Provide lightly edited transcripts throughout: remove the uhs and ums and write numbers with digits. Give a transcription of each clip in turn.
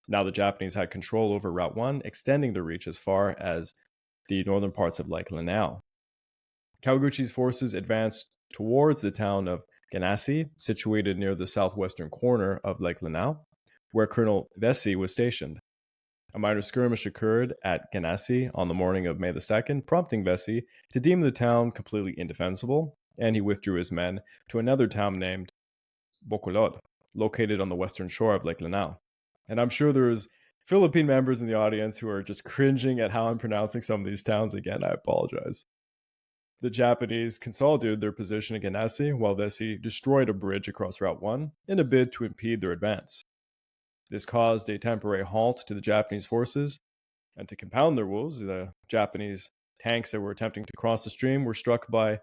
Now the Japanese had control over Route 1, extending their reach as far as the northern parts of Lake Lanao. Kawaguchi's forces advanced towards the town of Ganassi, situated near the southwestern corner of Lake Lanao, where Colonel Vesey was stationed. A minor skirmish occurred at Ganassi on the morning of May the 2nd, prompting Vesey to deem the town completely indefensible, and he withdrew his men to another town named Bacolod, located on the western shore of Lake Lanao. And I'm sure there's Philippine members in the audience who are just cringing at how I'm pronouncing some of these towns again. I apologize. The Japanese consolidated their position at Ganassi while Vesey destroyed a bridge across Route 1 in a bid to impede their advance. This caused a temporary halt to the Japanese forces, and to compound their woes, the Japanese tanks that were attempting to cross the stream were struck by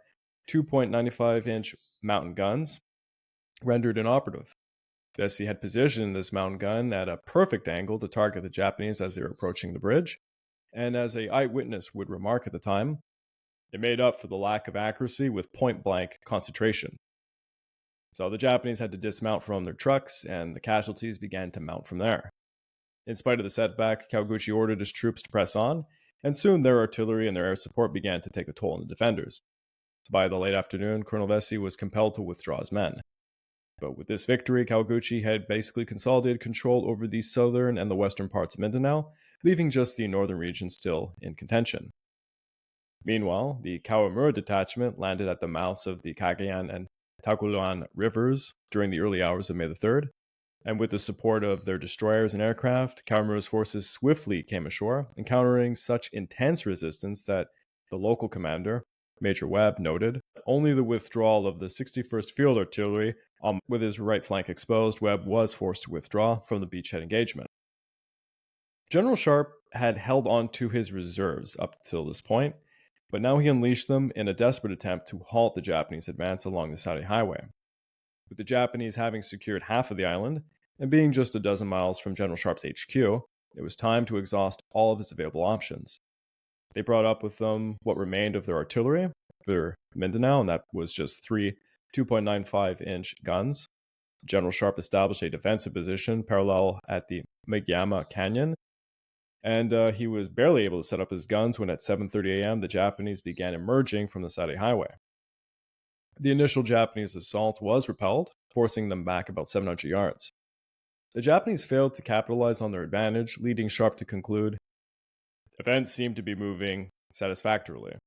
2.95-inch mountain guns, rendered inoperative. Vesey had positioned this mountain gun at a perfect angle to target the Japanese as they were approaching the bridge, and as an eyewitness would remark at the time, it made up for the lack of accuracy with point-blank concentration. So the Japanese had to dismount from their trucks, and the casualties began to mount from there. In spite of the setback, Kawaguchi ordered his troops to press on, and soon their artillery and their air support began to take a toll on the defenders. By the late afternoon, Colonel Vesey was compelled to withdraw his men. But with this victory, Kawaguchi had basically consolidated control over the southern and the western parts of Mindanao, leaving just the northern region still in contention. Meanwhile, the Kawamura detachment landed at the mouths of the Cagayan and Taguluan rivers during the early hours of May the 3rd, and with the support of their destroyers and aircraft, Kawamura's forces swiftly came ashore, encountering such intense resistance that the local commander, Major Webb, noted only the withdrawal of the 61st Field Artillery, with his right flank exposed, Webb was forced to withdraw from the beachhead engagement. General Sharp had held on to his reserves up till this point, but now he unleashed them in a desperate attempt to halt the Japanese advance along the Saudi Highway. With the Japanese having secured half of the island, and being just a dozen miles from General Sharp's HQ, it was time to exhaust all of his available options. They brought up with them what remained of their artillery for Mindanao, and that was just three 2.95-inch guns. General Sharp established a defensive position parallel at the Magyama Canyon, and he was barely able to set up his guns when at 7:30 a.m. the Japanese began emerging from the Saudi Highway. The initial Japanese assault was repelled, forcing them back about 700 yards. The Japanese failed to capitalize on their advantage, leading Sharp to conclude, events seem to be moving satisfactorily.